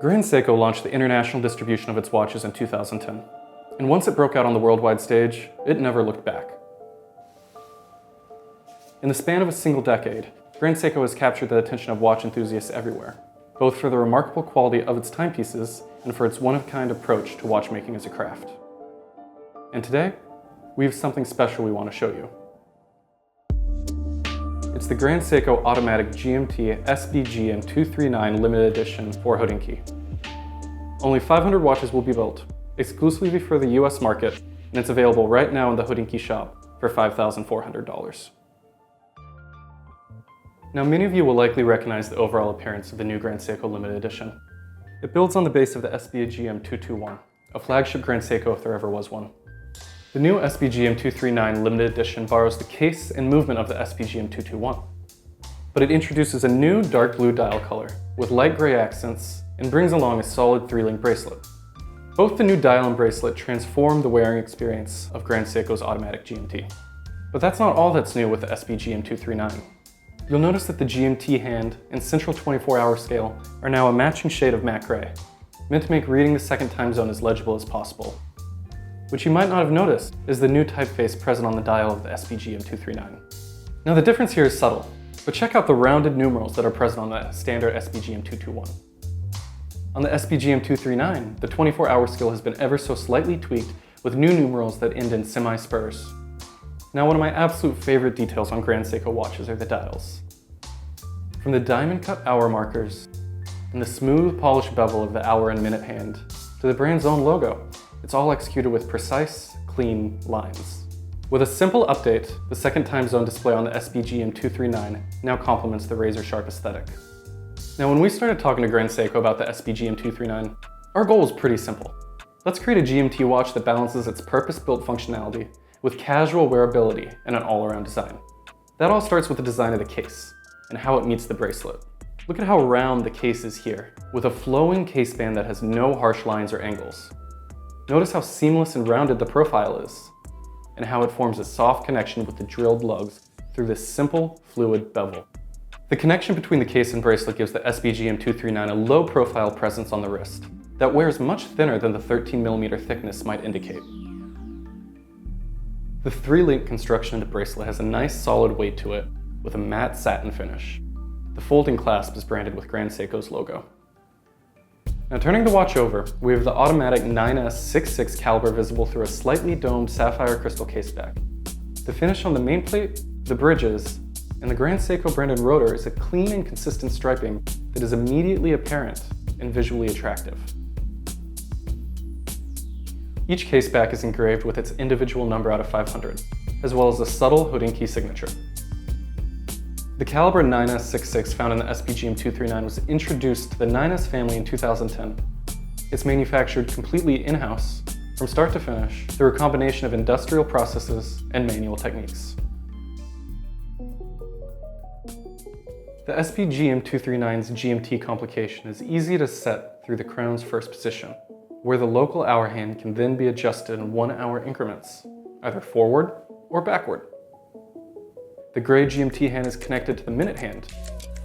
Grand Seiko launched the international distribution of its watches in 2010, and once it broke out on the worldwide stage, it never looked back. In the span of a single decade, Grand Seiko has captured the attention of watch enthusiasts everywhere, both for the remarkable quality of its timepieces and for its one-of-a-kind approach to watchmaking as a craft. And today, we have something special we want to show you. It's the Grand Seiko Automatic GMT SBGM239 limited edition for HODINKEE. Only 500 watches will be built, exclusively for the US market, and it's available right now in the HODINKEE Shop for $5,400. Now, many of you will likely recognize the overall appearance of the new Grand Seiko limited edition. It builds on the base of the SBGM221, a flagship Grand Seiko if there ever was one. The new SBGM239 limited edition borrows the case and movement of the SBGM221, but it introduces a new dark blue dial color with light gray accents and brings along a solid 3-link bracelet. Both the new dial and bracelet transform the wearing experience of Grand Seiko's automatic GMT. But that's not all that's new with the SBGM239. You'll notice that the GMT hand and central 24-hour scale are now a matching shade of matte gray, meant to make reading the second time zone as legible as possible. What you might not have noticed is the new typeface present on the dial of the SBGM239. Now the difference here is subtle, but check out the rounded numerals that are present on the standard SBGM221. On the SBGM239, the 24-hour scale has been ever so slightly tweaked with new numerals that end in semi-spurs. Now, one of my absolute favorite details on Grand Seiko watches are the dials. From the diamond-cut hour markers and the smooth, polished bevel of the hour and minute hand to the brand's own logo, it's all executed with precise, clean lines. With a simple update, the second time zone display on the SBGM239 now complements the razor-sharp aesthetic. Now, when we started talking to Grand Seiko about the SBGM239, our goal was pretty simple. Let's create a GMT watch that balances its purpose-built functionality with casual wearability and an all-around design. That all starts with the design of the case and how it meets the bracelet. Look at how round the case is here, with a flowing case band that has no harsh lines or angles. Notice how seamless and rounded the profile is, and how it forms a soft connection with the drilled lugs through this simple, fluid bevel. The connection between the case and bracelet gives the SBGM239 a low-profile presence on the wrist that wears much thinner than the 13mm thickness might indicate. The 3-link construction of the bracelet has a nice solid weight to it with a matte satin finish. The folding clasp is branded with Grand Seiko's logo. Now, turning the watch over, we have the automatic 9S66 caliber visible through a slightly domed sapphire crystal case back. The finish on the main plate, the bridges, and the Grand Seiko branded rotor is a clean and consistent striping that is immediately apparent and visually attractive. Each case back is engraved with its individual number out of 500, as well as a subtle HODINKEE signature. The caliber 9S66 found in the SBGM239 was introduced to the 9S family in 2010. It's manufactured completely in-house, from start to finish, through a combination of industrial processes and manual techniques. The SBGM239's GMT complication is easy to set through the crown's first position, where the local hour hand can then be adjusted in 1-hour increments, either forward or backward. The gray GMT hand is connected to the minute hand,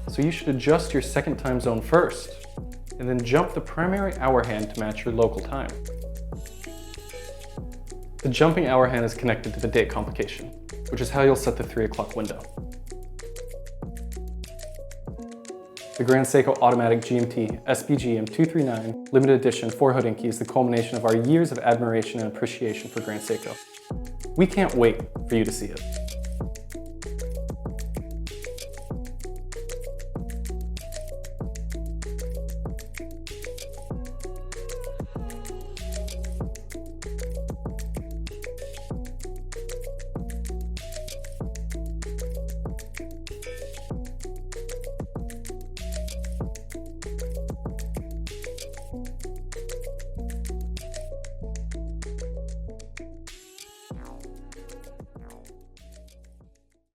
so you should adjust your second time zone first, and then jump the primary hour hand to match your local time. The jumping hour hand is connected to the date complication, which is how you'll set the 3 o'clock window. The Grand Seiko Automatic GMT SBGM239 limited edition for HODINKEE is the culmination of our years of admiration and appreciation for Grand Seiko. We can't wait for you to see it.